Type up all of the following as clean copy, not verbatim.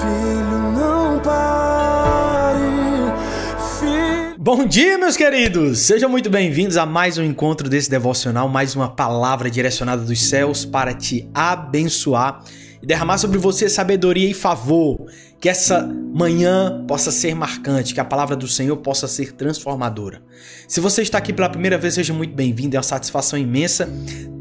Filho, não pare, filho. Bom dia, meus queridos! Sejam muito bem-vindos a mais um encontro desse devocional, mais uma palavra direcionada dos céus para te abençoar e derramar sobre você sabedoria e favor. Que essa manhã possa ser marcante, que a palavra do Senhor possa ser transformadora. Se você está aqui pela primeira vez, seja muito bem-vindo. É uma satisfação imensa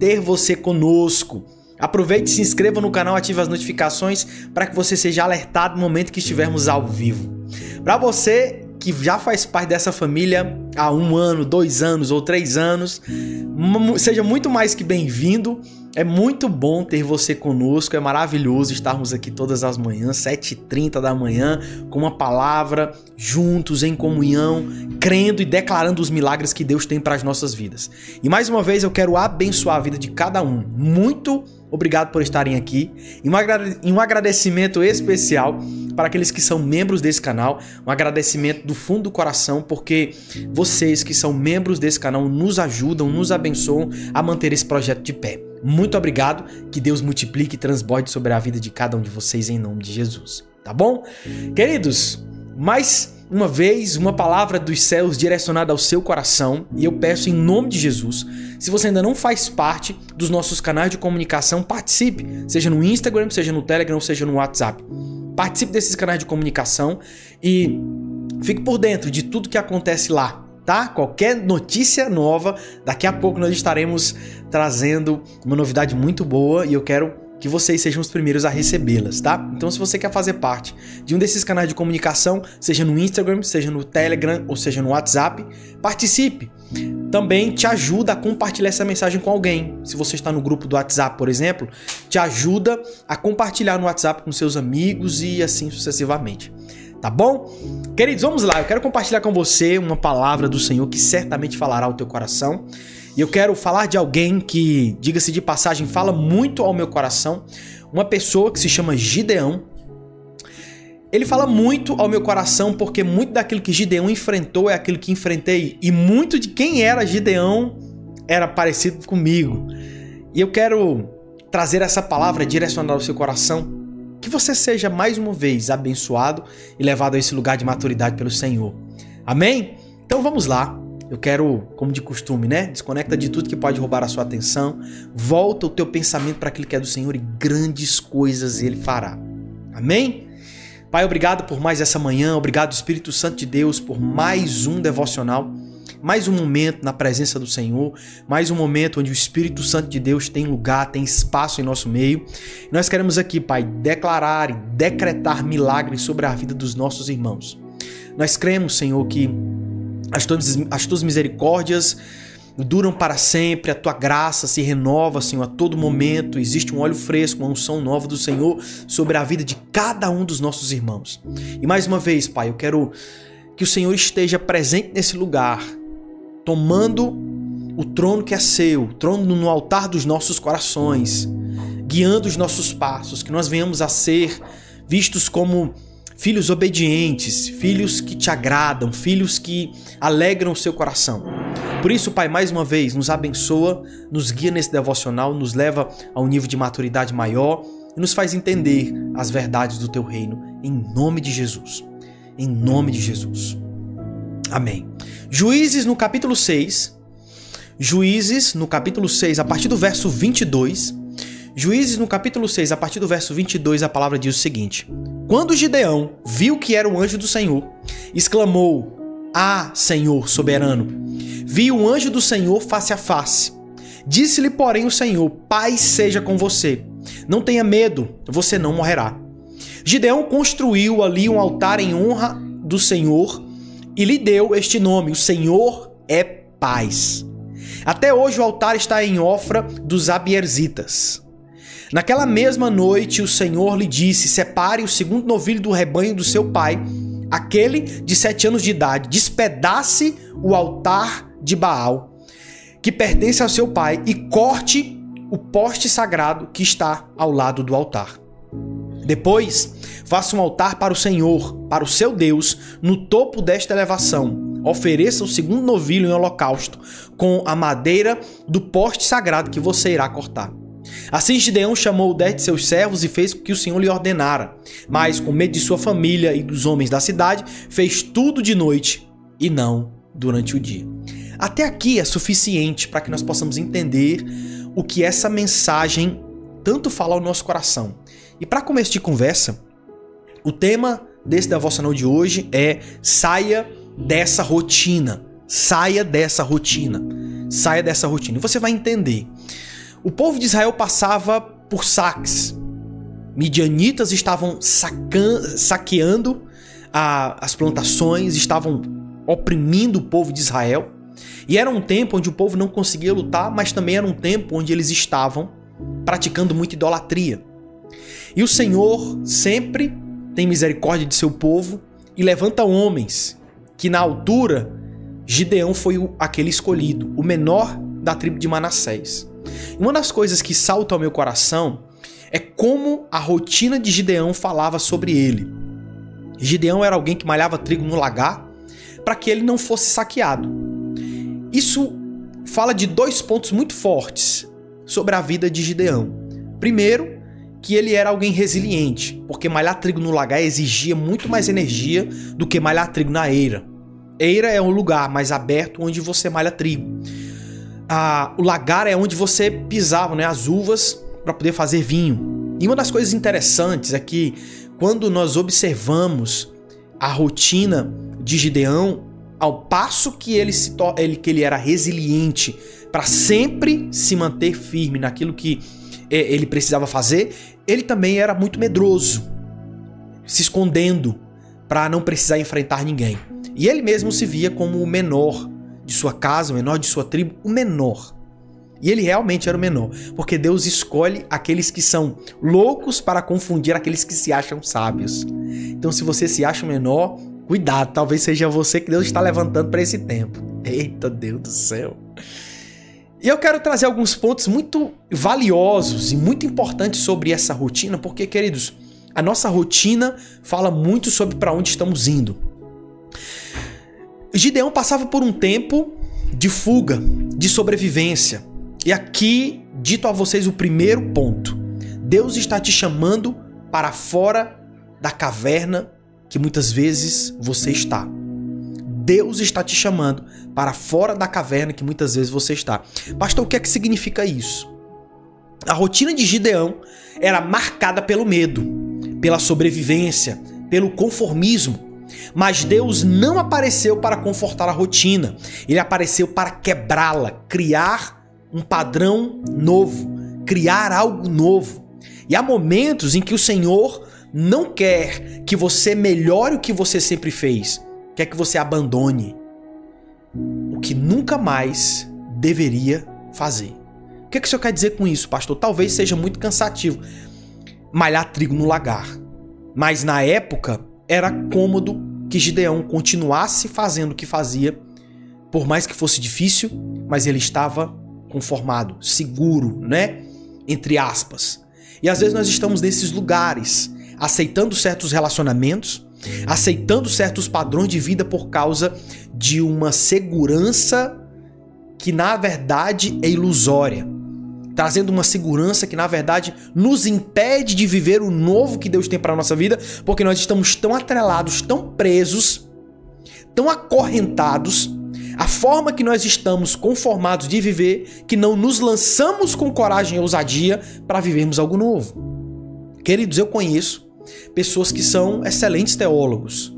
ter você conosco. Aproveite, se inscreva no canal, ative as notificações para que você seja alertado no momento que estivermos ao vivo. Para você que já faz parte dessa família há 1 ano, 2 anos ou 3 anos, seja muito mais que bem-vindo. É muito bom ter você conosco, é maravilhoso estarmos aqui todas as manhãs, 7h30 da manhã, com uma palavra, juntos, em comunhão, crendo e declarando os milagres que Deus tem para as nossas vidas. E mais uma vez eu quero abençoar a vida de cada um. Muito obrigado por estarem aqui. E um agradecimento especial para aqueles que são membros desse canal, um agradecimento do fundo do coração, porque vocês que são membros desse canal nos ajudam, nos abençoam a manter esse projeto de pé. Muito obrigado, que Deus multiplique e transborde sobre a vida de cada um de vocês em nome de Jesus, tá bom? Queridos, mais uma vez, uma palavra dos céus direcionada ao seu coração, e eu peço em nome de Jesus, se você ainda não faz parte dos nossos canais de comunicação, participe, seja no Instagram, seja no Telegram, seja no WhatsApp. Participe desses canais de comunicação e fique por dentro de tudo que acontece lá, tá? Qualquer notícia nova, daqui a pouco nós estaremos trazendo uma novidade muito boa e eu quero que vocês sejam os primeiros a recebê-las, tá? Então, se você quer fazer parte de um desses canais de comunicação, seja no Instagram, seja no Telegram ou seja no WhatsApp, participe. Também te ajuda a compartilhar essa mensagem com alguém. Se você está no grupo do WhatsApp, por exemplo, te ajuda a compartilhar no WhatsApp com seus amigos e assim sucessivamente. Tá bom? Queridos, vamos lá. Eu quero compartilhar com você uma palavra do Senhor que certamente falará ao teu coração. E eu quero falar de alguém que, diga-se de passagem, fala muito ao meu coração. Uma pessoa que se chama Gideão. Ele fala muito ao meu coração porque muito daquilo que Gideão enfrentou é aquilo que enfrentei. E muito de quem era Gideão era parecido comigo. E eu quero trazer essa palavra direcionada ao seu coração. Que você seja mais uma vez abençoado e levado a esse lugar de maturidade pelo Senhor. Amém? Então vamos lá. Eu quero, como de costume, né? Desconecta de tudo que pode roubar a sua atenção. Volta o teu pensamento para aquilo que é do Senhor e grandes coisas Ele fará. Amém? Pai, obrigado por mais essa manhã. Obrigado, Espírito Santo de Deus, por mais um devocional. Mais um momento na presença do Senhor. Mais um momento onde o Espírito Santo de Deus tem lugar, tem espaço em nosso meio. Nós queremos aqui, Pai, declarar e decretar milagres sobre a vida dos nossos irmãos. Nós cremos, Senhor, que as tuas misericórdias duram para sempre, a tua graça se renova, Senhor, a todo momento. Existe um óleo fresco, uma unção nova do Senhor sobre a vida de cada um dos nossos irmãos. E mais uma vez, Pai, eu quero que o Senhor esteja presente nesse lugar, tomando o trono que é seu, o trono no altar dos nossos corações, guiando os nossos passos, que nós venhamos a ser vistos como filhos obedientes, filhos que te agradam, filhos que alegram o seu coração. Por isso, Pai, mais uma vez, nos abençoa, nos guia nesse devocional, nos leva a um nível de maturidade maior e nos faz entender as verdades do teu reino, em nome de Jesus. Em nome de Jesus. Amém. Juízes no capítulo 6, a partir do verso 22, Juízes no capítulo 6, a partir do verso 22, a palavra diz o seguinte: Quando Gideão viu que era o anjo do Senhor, exclamou: Ah, Senhor soberano! Vi o anjo do Senhor face a face. Disse-lhe, porém, o Senhor: Paz seja com você. Não tenha medo, você não morrerá. Gideão construiu ali um altar em honra do Senhor e lhe deu este nome: O Senhor é paz. Até hoje o altar está em Ofra dos Abierzitas. Naquela mesma noite o Senhor lhe disse: Separe o segundo novilho do rebanho do seu pai, aquele de 7 anos de idade. Despedace o altar de Baal, que pertence ao seu pai, e corte o poste sagrado que está ao lado do altar. Depois, faça um altar para o Senhor, para o seu Deus, no topo desta elevação. Ofereça o segundo novilho em holocausto, com a madeira do poste sagrado que você irá cortar. Assim Gideão chamou 10 de seus servos e fez o que o Senhor lhe ordenara. Mas, com medo de sua família e dos homens da cidade, fez tudo de noite e não durante o dia. Até aqui é suficiente para que nós possamos entender o que essa mensagem tanto fala ao nosso coração. E para começo de conversa, o tema desse devocional de hoje é: saia dessa rotina. Saia dessa rotina. Saia dessa rotina. E você vai entender. O povo de Israel passava por saques. Midianitas estavam saqueando as plantações, estavam oprimindo o povo de Israel. E era um tempo onde o povo não conseguia lutar, mas também era um tempo onde eles estavam praticando muita idolatria. E o Senhor sempre tem misericórdia de seu povo e levanta homens que, na altura, Gideão foi aquele escolhido, o menor da tribo de Manassés. Uma das coisas que salta ao meu coração é como a rotina de Gideão falava sobre ele. Gideão era alguém que malhava trigo no lagar para que ele não fosse saqueado. Isso fala de 2 pontos muito fortes sobre a vida de Gideão. Primeiro, que ele era alguém resiliente, porque malhar trigo no lagar exigia muito mais energia do que malhar trigo na eira. Eira é um lugar mais aberto onde você malha trigo. O lagar é onde você pisava, né, as uvas para poder fazer vinho. E uma das coisas interessantes é que quando nós observamos a rotina de Gideão, ao passo que ele era resiliente para sempre se manter firme naquilo que ele precisava fazer, ele também era muito medroso, se escondendo para não precisar enfrentar ninguém. E ele mesmo se via como o menor de sua casa, o menor de sua tribo, o menor. E ele realmente era o menor, porque Deus escolhe aqueles que são loucos para confundir aqueles que se acham sábios. Então, se você se acha o menor, cuidado, talvez seja você que Deus está levantando para esse tempo. Eita, Deus do céu! E eu quero trazer alguns pontos muito valiosos e muito importantes sobre essa rotina, porque, queridos, a nossa rotina fala muito sobre para onde estamos indo. Gideão passava por um tempo de fuga, de sobrevivência. E aqui, dito a vocês o primeiro ponto. Deus está te chamando para fora da caverna que muitas vezes você está. Deus está te chamando para fora da caverna que muitas vezes você está. Pastor, o que é que significa isso? A rotina de Gideão era marcada pelo medo, pela sobrevivência, pelo conformismo. Mas Deus não apareceu para confortar a rotina. Ele apareceu para quebrá-la, criar um padrão novo, criar algo novo. E há momentos em que o Senhor não quer que você melhore o que você sempre fez. Quer que você abandone o que nunca mais deveria fazer. O que o Senhor quer dizer com isso, pastor? Talvez seja muito cansativo malhar trigo no lagar. Mas na época era cômodo que Gideão continuasse fazendo o que fazia, por mais que fosse difícil, mas ele estava conformado, seguro, né? Entre aspas. E às vezes nós estamos nesses lugares, aceitando certos relacionamentos, aceitando certos padrões de vida por causa de uma segurança que na verdade é ilusória, trazendo uma segurança que na verdade nos impede de viver o novo que Deus tem para a nossa vida, porque nós estamos tão atrelados, tão presos, tão acorrentados à forma que nós estamos conformados de viver, que não nos lançamos com coragem e ousadia para vivermos algo novo. Queridos, eu conheço pessoas que são excelentes teólogos,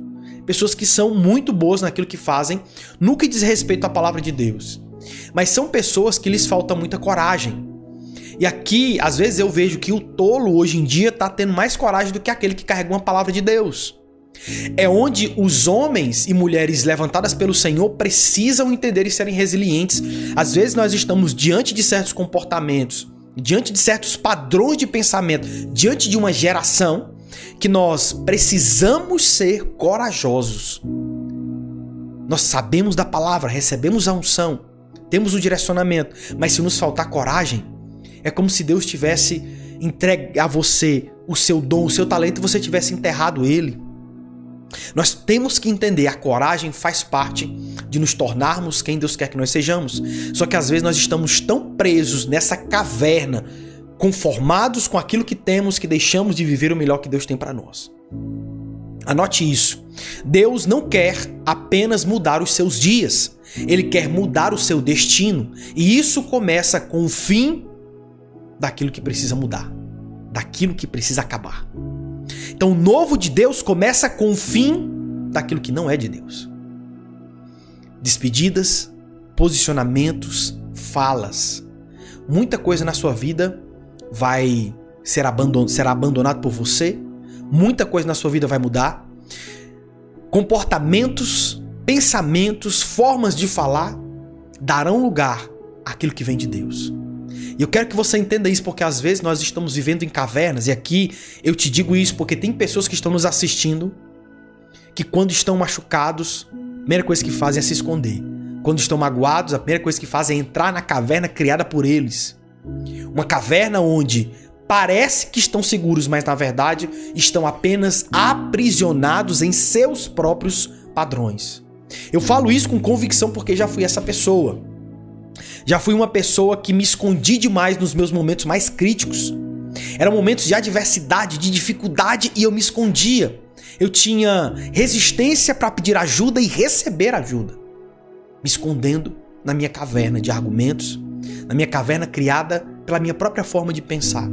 pessoas que são muito boas naquilo que fazem, no que diz respeito à palavra de Deus, mas são pessoas que lhes falta muita coragem. E aqui, às vezes eu vejo que o tolo hoje em dia está tendo mais coragem do que aquele que carrega uma palavra de Deus. É onde os homens e mulheres levantadas pelo Senhor precisam entender e serem resilientes. Às vezes nós estamos diante de certos comportamentos, diante de certos padrões de pensamento, diante de uma geração que nós precisamos ser corajosos. Nós sabemos da palavra, recebemos a unção, temos o direcionamento, mas se nos faltar coragem, é como se Deus tivesse entregue a você o seu dom, o seu talento, e você tivesse enterrado ele. Nós temos que entender, a coragem faz parte de nos tornarmos quem Deus quer que nós sejamos. Só que às vezes nós estamos tão presos nessa caverna conformados com aquilo que temos, que deixamos de viver o melhor que Deus tem para nós. Anote isso. Deus não quer apenas mudar os seus dias. Ele quer mudar o seu destino. E isso começa com o fim daquilo que precisa mudar, daquilo que precisa acabar. Então o novo de Deus começa com o fim daquilo que não é de Deus. Despedidas, posicionamentos, falas. Muita coisa na sua vida será abandonado por você. Muita coisa na sua vida vai mudar. Comportamentos, pensamentos, formas de falar darão lugar àquilo que vem de Deus. E eu quero que você entenda isso, porque às vezes nós estamos vivendo em cavernas, e aqui eu te digo isso porque tem pessoas que estão nos assistindo que quando estão machucados, a primeira coisa que fazem é se esconder. Quando estão magoados, a primeira coisa que fazem é entrar na caverna criada por eles. Uma caverna onde parece que estão seguros, mas na verdade estão apenas aprisionados em seus próprios padrões. Eu falo isso com convicção porque já fui essa pessoa. Já fui uma pessoa que me escondi demais nos meus momentos mais críticos. Eram momentos de adversidade, de dificuldade, e eu me escondia. Eu tinha resistência para pedir ajuda e receber ajuda. Me escondendo na minha caverna de argumentos, na minha caverna criada pela minha própria forma de pensar.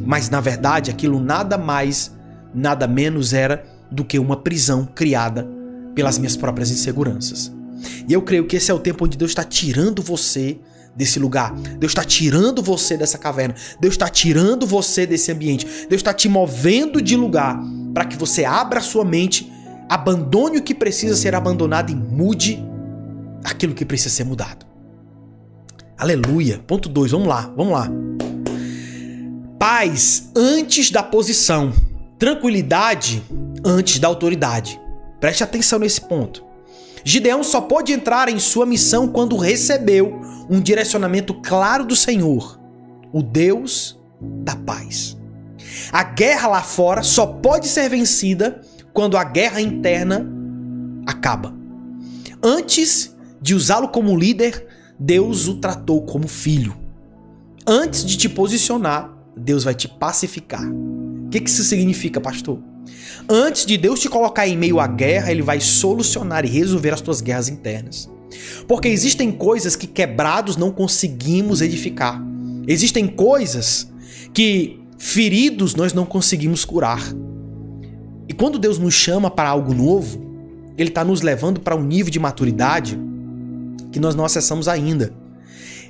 Mas na verdade aquilo nada mais, nada menos era do que uma prisão criada pelas minhas próprias inseguranças. E eu creio que esse é o tempo onde Deus está tirando você desse lugar. Deus está tirando você dessa caverna. Deus está tirando você desse ambiente. Deus está te movendo de lugar para que você abra a sua mente, abandone o que precisa ser abandonado e mude aquilo que precisa ser mudado. Aleluia. Ponto 2, vamos lá. Paz antes da posição. Tranquilidade antes da autoridade. Preste atenção nesse ponto. Gideão só pôde entrar em sua missão quando recebeu um direcionamento claro do Senhor, o Deus da paz. A guerra lá fora só pode ser vencida quando a guerra interna acaba. Antes de usá-lo como líder, Deus o tratou como filho. Antes de te posicionar, Deus vai te pacificar. O que isso significa, pastor? Antes de Deus te colocar em meio à guerra, Ele vai solucionar e resolver as tuas guerras internas. Porque existem coisas que quebrados não conseguimos edificar. Existem coisas que feridos nós não conseguimos curar. E quando Deus nos chama para algo novo, Ele está nos levando para um nível de maturidade que nós não acessamos ainda.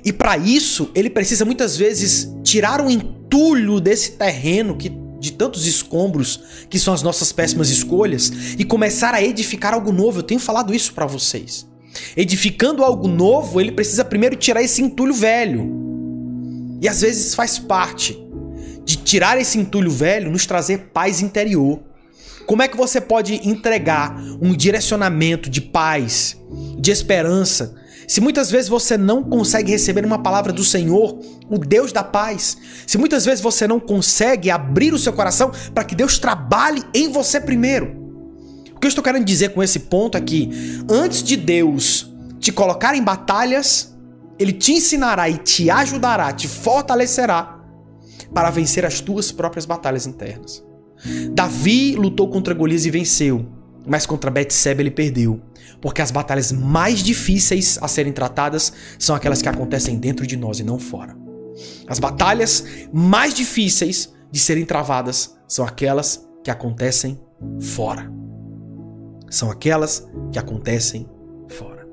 E para isso, Ele precisa muitas vezes tirar um entulho desse terreno de tantos escombros que são as nossas péssimas escolhas e começar a edificar algo novo. Eu tenho falado isso para vocês. Edificando algo novo, Ele precisa primeiro tirar esse entulho velho. E às vezes faz parte de tirar esse entulho velho, nos trazer paz interior. Como é que você pode entregar um direcionamento de paz, de esperança, se muitas vezes você não consegue receber uma palavra do Senhor, o Deus da paz? Se muitas vezes você não consegue abrir o seu coração para que Deus trabalhe em você primeiro? O que eu estou querendo dizer com esse ponto é que antes de Deus te colocar em batalhas, Ele te ensinará e te ajudará, te fortalecerá para vencer as tuas próprias batalhas internas. Davi lutou contra Golias e venceu, mas contra Betseba ele perdeu, porque as batalhas mais difíceis a serem tratadas são aquelas que acontecem dentro de nós e não fora. As batalhas mais difíceis de serem travadas são aquelas que acontecem fora. São aquelas que acontecem fora.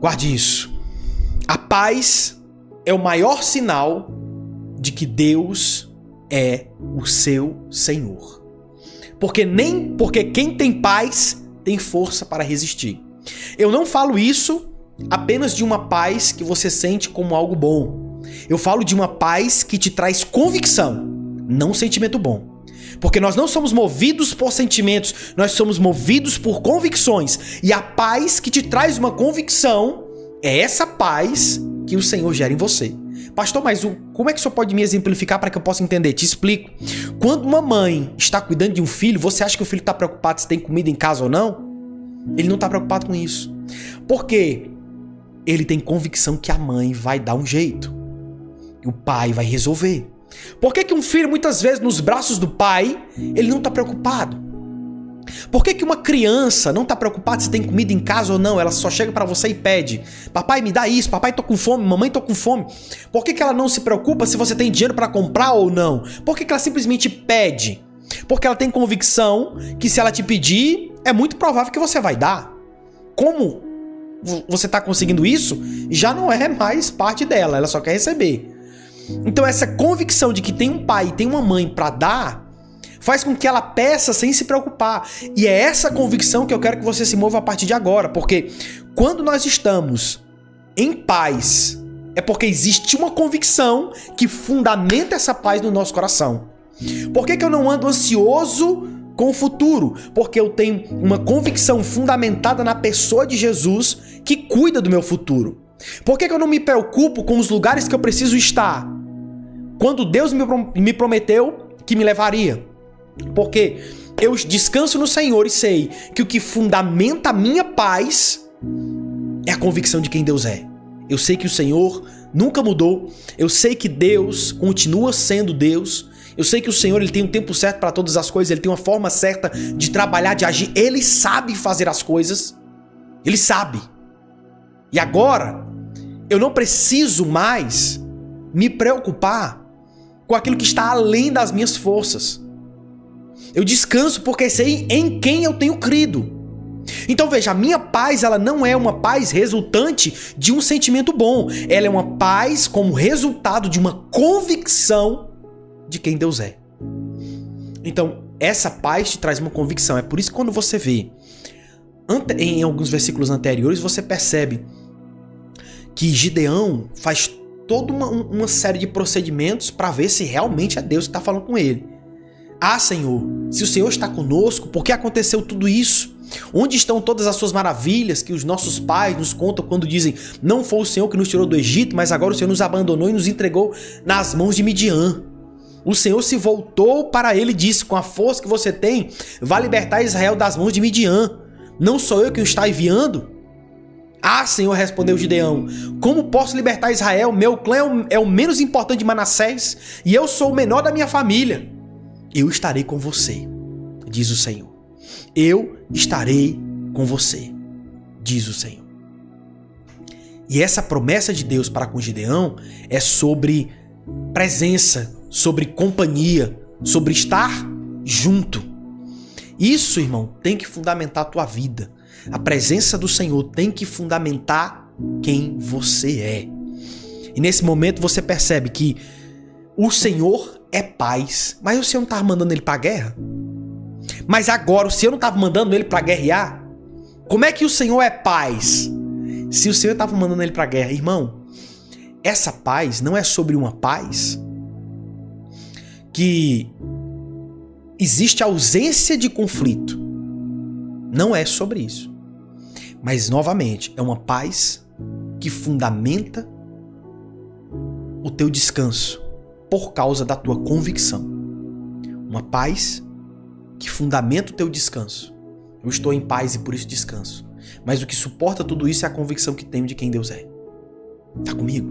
Guarde isso. A paz é o maior sinal de que Deus é o seu Senhor. Porque quem tem paz tem força para resistir. Eu não falo isso apenas de uma paz que você sente como algo bom. Eu falo de uma paz que te traz convicção, não sentimento bom. Porque nós não somos movidos por sentimentos, nós somos movidos por convicções. E a paz que te traz uma convicção é essa paz que o Senhor gera em você. Pastor, mas como é que o senhor pode me exemplificar para que eu possa entender? Te explico. Quando uma mãe está cuidando de um filho, você acha que o filho está preocupado se tem comida em casa ou não? Ele não está preocupado com isso. Por quê? Ele tem convicção que a mãe vai dar um jeito. O pai vai resolver. Por que um filho, muitas vezes, nos braços do pai, ele não está preocupado? Por que uma criança não está preocupada se tem comida em casa ou não? Ela só chega para você e pede: papai, me dá isso, papai, tô com fome, mamãe, tô com fome. Por que ela não se preocupa se você tem dinheiro para comprar ou não? Por que ela simplesmente pede? Porque ela tem convicção que se ela te pedir, é muito provável que você vai dar. Como você está conseguindo isso, já não é mais parte dela, ela só quer receber. Então essa convicção de que tem um pai e tem uma mãe para dar, faz com que ela peça sem se preocupar. E é essa convicção que eu quero que você se mova a partir de agora. Porque quando nós estamos em paz, é porque existe uma convicção que fundamenta essa paz no nosso coração. Por que eu não ando ansioso com o futuro? Porque eu tenho uma convicção fundamentada na pessoa de Jesus que cuida do meu futuro. Por que eu não me preocupo com os lugares que eu preciso estar? Quando Deus me prometeu que me levaria. Porque eu descanso no Senhor e sei que o que fundamenta a minha paz é a convicção de quem Deus é. Eu sei que o Senhor nunca mudou. Eu sei que Deus continua sendo Deus. Eu sei que o Senhor ele tem um tempo certo para todas as coisas. Ele tem uma forma certa de trabalhar, de agir. Ele sabe fazer as coisas. Ele sabe. E agora, eu não preciso mais me preocupar com aquilo que está além das minhas forças. Eu descanso porque sei em quem eu tenho crido. Então veja, a minha paz ela não é uma paz resultante de um sentimento bom. Ela é uma paz como resultado de uma convicção de quem Deus é. Então essa paz te traz uma convicção. É por isso que quando você vê em alguns versículos anteriores, você percebe que Gideão faz toda uma série de procedimentos para ver se realmente é Deus que está falando com ele. Ah, Senhor, se o Senhor está conosco, por que aconteceu tudo isso? Onde estão todas as suas maravilhas que os nossos pais nos contam quando dizem: não foi o Senhor que nos tirou do Egito, mas agora o Senhor nos abandonou e nos entregou nas mãos de Midian. O Senhor se voltou para ele e disse: com a força que você tem, vá libertar Israel das mãos de Midian. Não sou eu que o está enviando? Ah, Senhor, respondeu Gideão, como posso libertar Israel? Meu clã é o menos importante de Manassés e eu sou o menor da minha família. Eu estarei com você, diz o Senhor. Eu estarei com você, diz o Senhor. E essa promessa de Deus para com Gideão é sobre presença, sobre companhia, sobre estar junto. Isso, irmão, tem que fundamentar a tua vida. A presença do Senhor tem que fundamentar quem você é. E nesse momento você percebe que o Senhor é paz, mas o Senhor não estava mandando ele para a guerra? Mas agora o Senhor não estava mandando ele para guerrear? Como é que o Senhor é paz se o Senhor estava mandando ele para a guerra? Irmão, essa paz não é sobre uma paz que existe ausência de conflito. Não é sobre isso. Mas, novamente, é uma paz que fundamenta o teu descanso por causa da tua convicção. Uma paz que fundamenta o teu descanso. Eu estou em paz e por isso descanso. Mas o que suporta tudo isso é a convicção que tenho de quem Deus é. Tá comigo?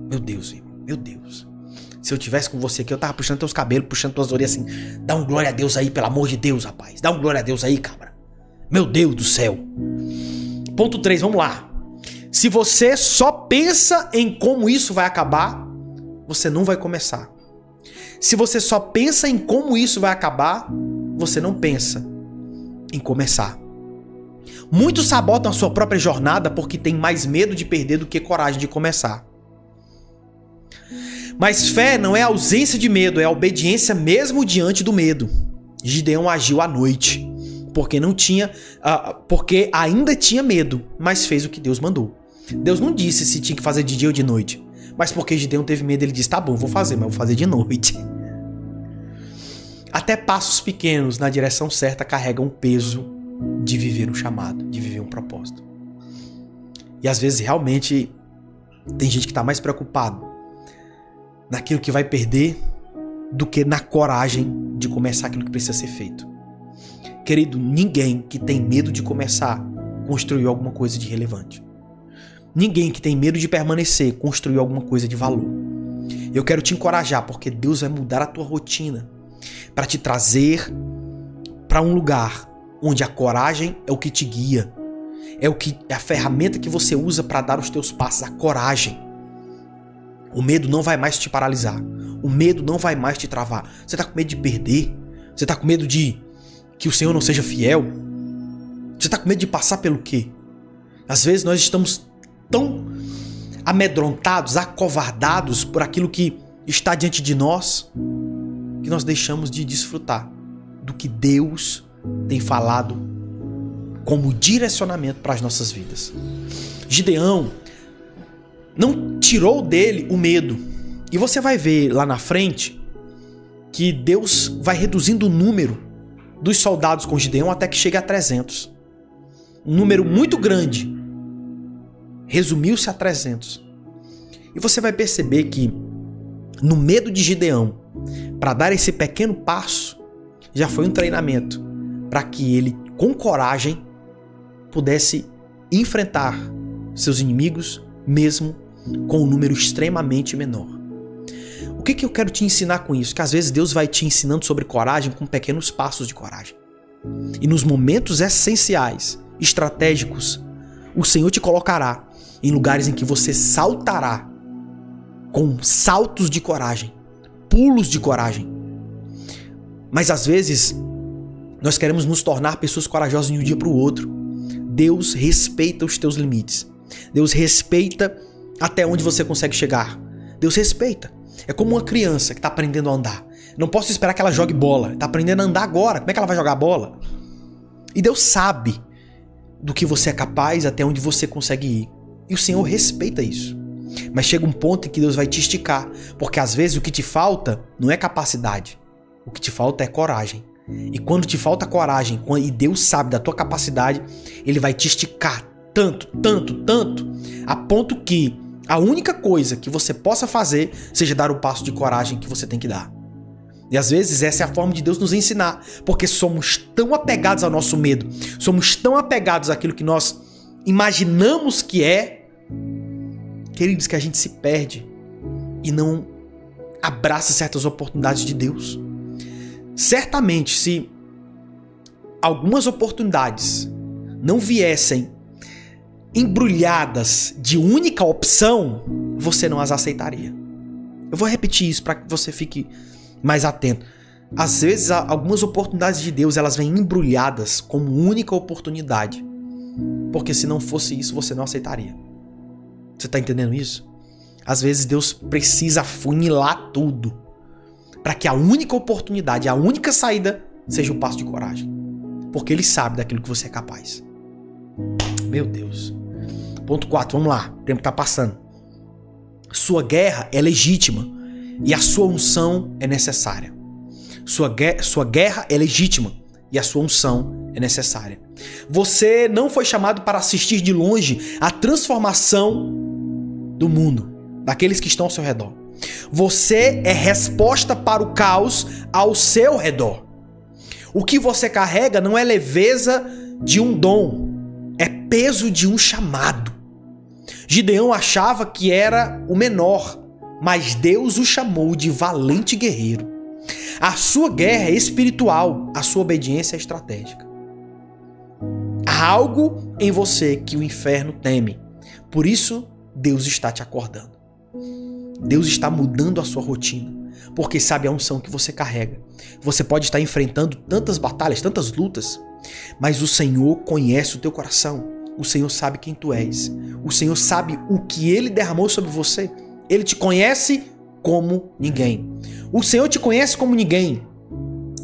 Meu Deus, irmão. Meu Deus. Se eu tivesse com você aqui, eu tava puxando teus cabelos, puxando tuas orelhas assim. Dá um glória a Deus aí, pelo amor de Deus, rapaz. Dá um glória a Deus aí, cabra. Meu Deus do céu. Ponto 3, vamos lá. Se você só pensa em como isso vai acabar, você não vai começar. Se você só pensa em como isso vai acabar, você não pensa em começar. Muitos sabotam a sua própria jornada porque tem mais medo de perder do que coragem de começar. Mas fé não é ausência de medo, é a obediência mesmo diante do medo. Gideão agiu à noite, porque ainda tinha medo, mas fez o que Deus mandou. Deus não disse se tinha que fazer de dia ou de noite, mas porque Gideão teve medo, ele disse: tá bom, vou fazer, mas vou fazer de noite. Até passos pequenos na direção certa carregam o peso de viver um chamado, de viver um propósito. E às vezes realmente tem gente que está mais preocupado naquilo que vai perder do que na coragem de começar aquilo que precisa ser feito. Querido, ninguém que tem medo de começar construiu alguma coisa de relevante. Ninguém que tem medo de permanecer construiu alguma coisa de valor. Eu quero te encorajar, porque Deus vai mudar a tua rotina para te trazer para um lugar onde a coragem é o que te guia. É a ferramenta que você usa para dar os teus passos, a coragem. O medo não vai mais te paralisar. O medo não vai mais te travar. Você tá com medo de perder? Você tá com medo de que o Senhor não seja fiel? Você tá com medo de passar pelo quê? Às vezes nós estamos tão amedrontados, acovardados por aquilo que está diante de nós, que nós deixamos de desfrutar do que Deus tem falado como direcionamento para as nossas vidas. Gideão não tirou dele o medo. E você vai ver lá na frente que Deus vai reduzindo o número dos soldados com Gideão até que chegue a 300. Um número muito grande. Resumiu-se a 300. E você vai perceber que no medo de Gideão, para dar esse pequeno passo, já foi um treinamento para que ele, com coragem, pudesse enfrentar seus inimigos, mesmo com um número extremamente menor. O que eu quero te ensinar com isso? Que às vezes Deus vai te ensinando sobre coragem com pequenos passos de coragem. E nos momentos essenciais, estratégicos, o Senhor te colocará em lugares em que você saltará com saltos de coragem, pulos de coragem. Mas às vezes nós queremos nos tornar pessoas corajosas de um dia para o outro. Deus respeita os teus limites. Deus respeita até onde você consegue chegar. Deus respeita. É como uma criança que está aprendendo a andar. Não posso esperar que ela jogue bola. Está aprendendo a andar agora. Como é que ela vai jogar bola? E Deus sabe do que você é capaz, até onde você consegue ir. E o Senhor respeita isso. Mas chega um ponto em que Deus vai te esticar. Porque às vezes o que te falta não é capacidade. O que te falta é coragem. E quando te falta coragem, e Deus sabe da tua capacidade, Ele vai te esticar tanto, a ponto que a única coisa que você possa fazer seja dar o passo de coragem que você tem que dar. E às vezes essa é a forma de Deus nos ensinar, porque somos tão apegados ao nosso medo, somos tão apegados àquilo que nós imaginamos que é, queridos, que a gente se perde e não abraça certas oportunidades de Deus. Certamente, se algumas oportunidades não viessem embrulhadas de única opção, você não as aceitaria. Eu vou repetir isso para que você fique mais atento. Às vezes, algumas oportunidades de Deus, elas vêm embrulhadas como única oportunidade. Porque se não fosse isso, você não aceitaria. Você está entendendo isso? Às vezes, Deus precisa afunilar tudo para que a única oportunidade, a única saída seja o passo de coragem. Porque Ele sabe daquilo que você é capaz. Meu Deus. Ponto 4, vamos lá. O tempo está passando. Sua guerra é legítima e a sua unção é necessária. Sua guerra é legítima e a sua unção é necessária. Você não foi chamado para assistir de longe a transformação do mundo, daqueles que estão ao seu redor. Você é resposta para o caos ao seu redor. O que você carrega não é leveza de um dom, é peso de um chamado. Gideão achava que era o menor, mas Deus o chamou de valente guerreiro. A sua guerra é espiritual, a sua obediência é estratégica. Há algo em você que o inferno teme. Por isso, Deus está te acordando. Deus está mudando a sua rotina, porque sabe a unção que você carrega. Você pode estar enfrentando tantas batalhas, tantas lutas, mas o Senhor conhece o teu coração. O Senhor sabe quem tu és. O Senhor sabe o que Ele derramou sobre você. Ele te conhece como ninguém. O Senhor te conhece como ninguém.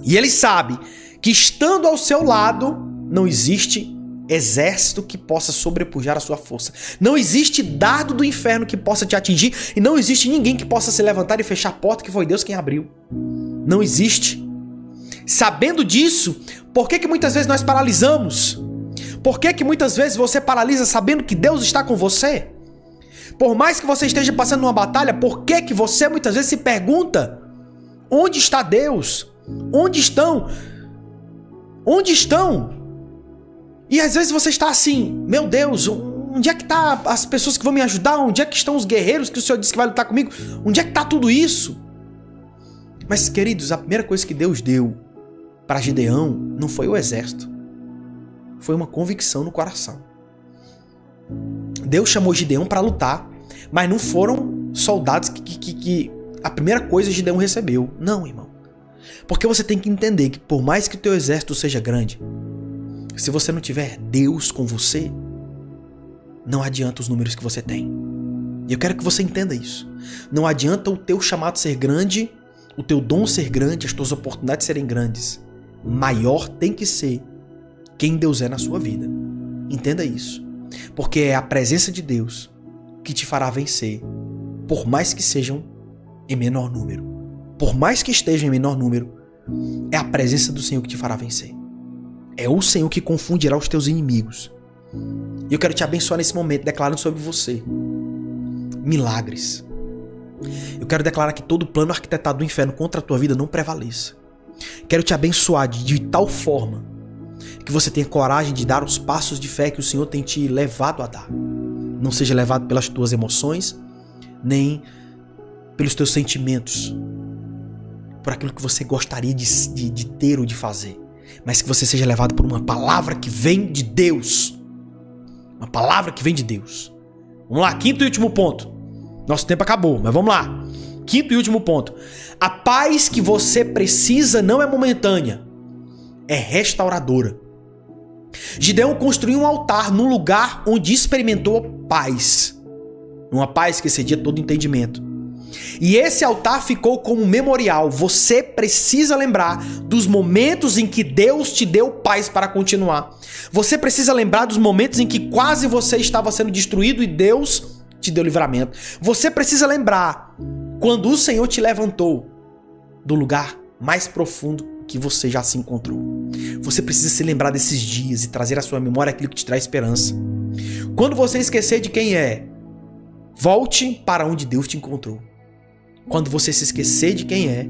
E Ele sabe que estando ao seu lado, não existe exército que possa sobrepujar a sua força. Não existe dardo do inferno que possa te atingir e não existe ninguém que possa se levantar e fechar a porta que foi Deus quem abriu. Não existe. Sabendo disso, por que muitas vezes nós paralisamos? Por que muitas vezes você paralisa sabendo que Deus está com você? Por mais que você esteja passando uma batalha, por que você muitas vezes se pergunta: onde está Deus? Onde estão? Onde estão? E às vezes você está assim: meu Deus, Onde é que tá as pessoas que vão me ajudar? Onde é que estão os guerreiros que o Senhor disse que vai lutar comigo? Onde é que tá tudo isso? Mas, queridos, a primeira coisa que Deus deu para Gideão não foi o exército. Foi uma convicção no coração. Deus chamou Gideão para lutar, mas não foram soldados que a primeira coisa Gideão recebeu. Não, irmão. Porque você tem que entender que por mais que o teu exército seja grande, se você não tiver Deus com você, não adianta os números que você tem. E eu quero que você entenda isso. Não adianta o teu chamado ser grande, o teu dom ser grande, as tuas oportunidades serem grandes. Maior tem que ser quem Deus é na sua vida. Entenda isso. Porque é a presença de Deus que te fará vencer, por mais que sejam em menor número. Por mais que estejam em menor número, é a presença do Senhor que te fará vencer. É o Senhor que confundirá os teus inimigos. E eu quero te abençoar nesse momento, declarando sobre você milagres. Eu quero declarar que todo plano arquitetado do inferno contra a tua vida não prevaleça. Quero te abençoar de tal forma que você tenha coragem de dar os passos de fé que o Senhor tem te levado a dar. Não seja levado pelas tuas emoções, nem pelos teus sentimentos, por aquilo que você gostaria de ter ou de fazer, mas que você seja levado por uma palavra que vem de Deus. Uma palavra que vem de Deus. Vamos lá, quinto e último ponto. Nosso tempo acabou, mas vamos lá. Quinto e último ponto. A paz que você precisa não é momentânea, é restauradora. Gideão construiu um altar no lugar onde experimentou paz. Uma paz que excedia todo entendimento. E esse altar ficou como memorial. Você precisa lembrar dos momentos em que Deus te deu paz para continuar. Você precisa lembrar dos momentos em que quase você estava sendo destruído e Deus te deu livramento. Você precisa lembrar quando o Senhor te levantou do lugar mais profundo que você já se encontrou. Você precisa se lembrar desses dias e trazer à sua memória aquilo que te traz esperança. Quando você esquecer de quem é, volte para onde Deus te encontrou. Quando você se esquecer de quem é,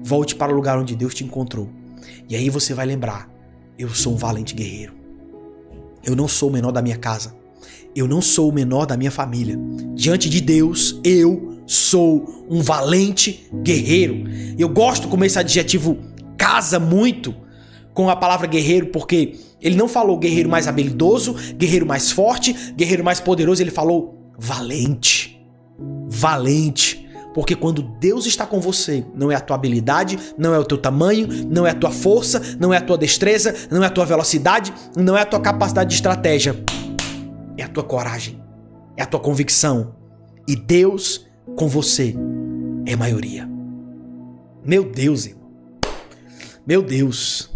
volte para o lugar onde Deus te encontrou. E aí você vai lembrar, eu sou um valente guerreiro. Eu não sou o menor da minha casa. Eu não sou o menor da minha família. Diante de Deus, eu sou um valente guerreiro. Eu gosto como esse adjetivo casa muito com a palavra guerreiro, porque ele não falou guerreiro mais habilidoso, guerreiro mais forte, guerreiro mais poderoso, ele falou valente. Valente. Porque quando Deus está com você, não é a tua habilidade, não é o teu tamanho, não é a tua força, não é a tua destreza, não é a tua velocidade, não é a tua capacidade de estratégia. É a tua coragem, é a tua convicção. E Deus com você é maioria. Meu Deus, irmão. Meu Deus.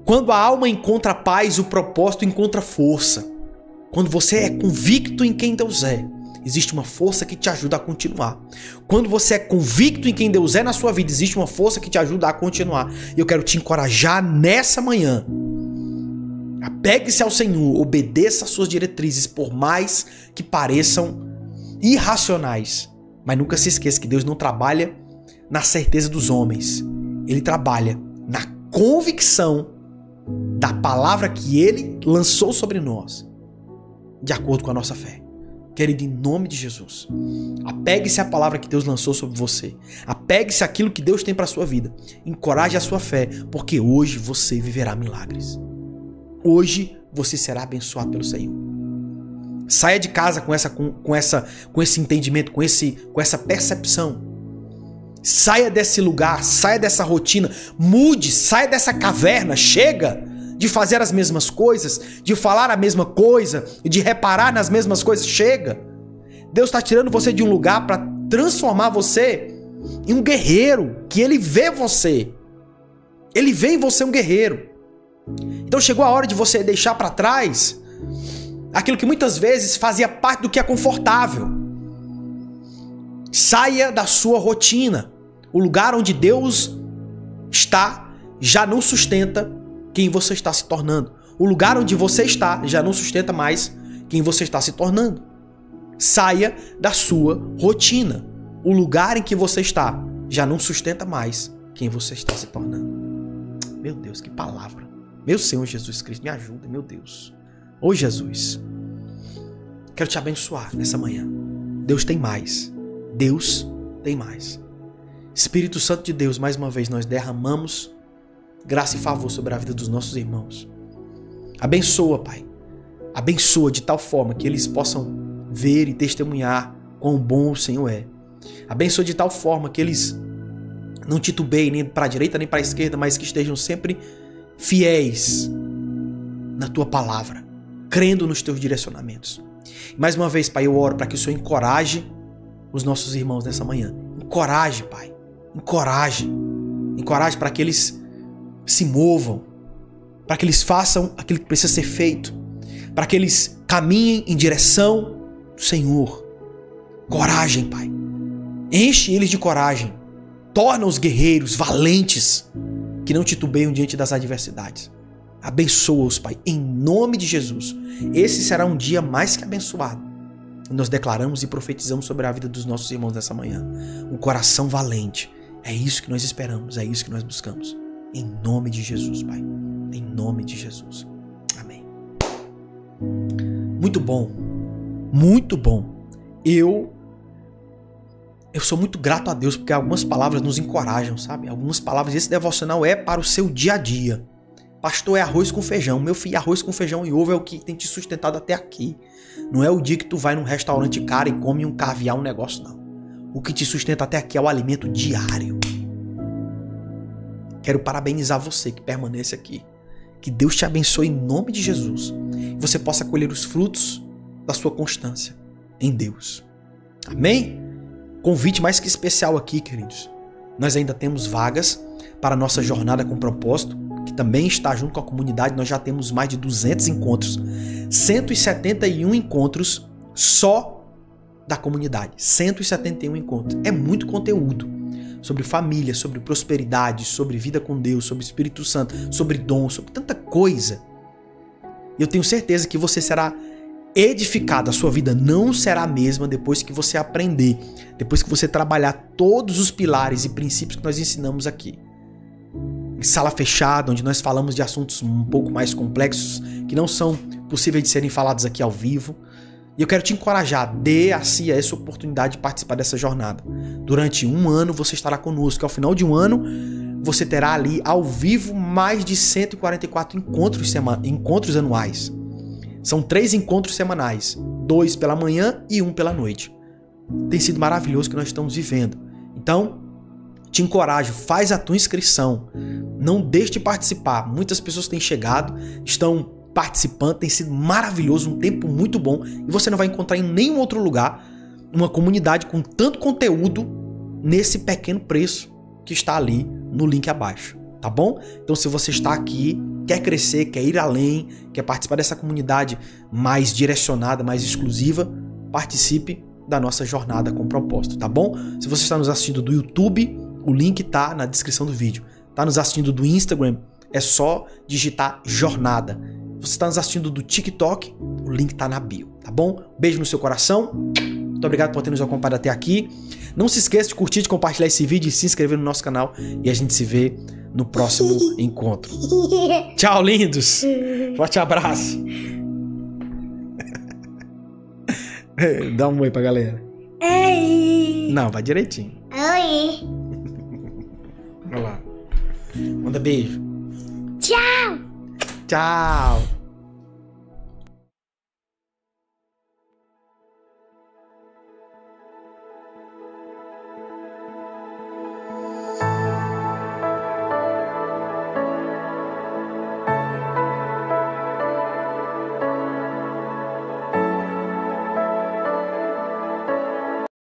Quando a alma encontra paz, o propósito encontra força. Quando você é convicto em quem Deus é, existe uma força que te ajuda a continuar. Quando você é convicto em quem Deus é na sua vida, existe uma força que te ajuda a continuar. E eu quero te encorajar nessa manhã. Apegue-se ao Senhor, obedeça às suas diretrizes, por mais que pareçam irracionais. Mas nunca se esqueça que Deus não trabalha na certeza dos homens. Ele trabalha na convicção da palavra que Ele lançou sobre nós, de acordo com a nossa fé. Querido, em nome de Jesus, apegue-se à palavra que Deus lançou sobre você. Apegue-se àquilo que Deus tem para a sua vida. Encoraje a sua fé, porque hoje você viverá milagres. Hoje você será abençoado pelo Senhor. Saia de casa com esse entendimento, com essa percepção. Saia desse lugar, saia dessa rotina, mude, saia dessa caverna, chega de fazer as mesmas coisas, de falar a mesma coisa, de reparar nas mesmas coisas, chega. Deus está tirando você de um lugar para transformar você em um guerreiro, que Ele vê você. Ele vê em você um guerreiro. Então chegou a hora de você deixar para trás aquilo que muitas vezes fazia parte do que é confortável. Saia da sua rotina. O lugar onde Deus está já não sustenta quem você está se tornando. O lugar onde você está já não sustenta mais quem você está se tornando. Saia da sua rotina. O lugar em que você está já não sustenta mais quem você está se tornando. Meu Deus, que palavra. Meu Senhor Jesus Cristo, me ajuda, meu Deus. Ô Jesus. Quero te abençoar nessa manhã. Deus tem mais. Deus tem mais. Espírito Santo de Deus, mais uma vez nós derramamos graça e favor sobre a vida dos nossos irmãos. Abençoa, Pai. Abençoa de tal forma que eles possam ver e testemunhar quão bom o Senhor é. Abençoa de tal forma que eles não titubeiem nem para a direita nem para a esquerda, mas que estejam sempre fiéis na Tua palavra, crendo nos Teus direcionamentos. Mais uma vez, Pai, eu oro para que o Senhor encoraje os nossos irmãos nessa manhã. Encoraje, Pai. Encoraje. Encoraje para que eles se movam, para que eles façam aquilo que precisa ser feito, para que eles caminhem em direção do Senhor. Coragem, Pai. Enche eles de coragem. Torna-os guerreiros, valentes, que não titubeiam diante das adversidades. Abençoa-os, Pai, em nome de Jesus. Esse será um dia mais que abençoado. Nós declaramos e profetizamos sobre a vida dos nossos irmãos nessa manhã. Um coração valente. É isso que nós esperamos, é isso que nós buscamos. Em nome de Jesus, Pai. Em nome de Jesus. Amém. Muito bom. Muito bom. Eu sou muito grato a Deus porque algumas palavras nos encorajam, sabe? Algumas palavras, esse devocional é para o seu dia a dia. Pastor, é arroz com feijão. Meu filho, arroz com feijão e ovo é o que tem te sustentado até aqui. Não é o dia que tu vai num restaurante caro e come um caviar, um negócio, não. O que te sustenta até aqui é o alimento diário. Quero parabenizar você que permanece aqui. Que Deus te abençoe em nome de Jesus. E você possa colher os frutos da sua constância em Deus. Amém? Convite mais que especial aqui, queridos. Nós ainda temos vagas para a nossa jornada com propósito, que também está junto com a comunidade. Nós já temos mais de 200 encontros. 171 encontros só da comunidade. 171 encontros. É muito conteúdo. Sobre família, sobre prosperidade, sobre vida com Deus, sobre Espírito Santo, sobre dom, sobre tanta coisa. E eu tenho certeza que você será edificado, a sua vida não será a mesma depois que você aprender, depois que você trabalhar todos os pilares e princípios que nós ensinamos aqui. Em sala fechada, onde nós falamos de assuntos um pouco mais complexos, que não são possíveis de serem falados aqui ao vivo. E eu quero te encorajar, dê a si essa oportunidade de participar dessa jornada. Durante um ano você estará conosco. Ao final de um ano, você terá ali ao vivo mais de 144 encontros anuais. São 3 encontros semanais, 2 pela manhã e 1 pela noite. Tem sido maravilhoso o que nós estamos vivendo. Então, te encorajo, faz a tua inscrição. Não deixe de participar. Muitas pessoas têm chegado, estão participando, tem sido maravilhoso, um tempo muito bom. E você não vai encontrar em nenhum outro lugar uma comunidade com tanto conteúdo nesse pequeno preço que está ali no link abaixo. Tá bom? Então, se você está aqui, quer crescer, quer ir além, quer participar dessa comunidade mais direcionada, mais exclusiva, participe da nossa jornada com propósito, tá bom? Se você está nos assistindo do YouTube, o link tá na descrição do vídeo. Tá nos assistindo do Instagram, é só digitar jornada. Você está nos assistindo do TikTok, o link tá na bio, tá bom? Beijo no seu coração. Muito obrigado por ter nos acompanhado até aqui. Não se esqueça de curtir, de compartilhar esse vídeo e se inscrever no nosso canal. E a gente se vê no próximo encontro. Tchau, lindos. Forte abraço. Dá um oi pra galera. Oi. Não, vai direitinho. Oi. Olha lá. Manda beijo. Tchau. Tchau.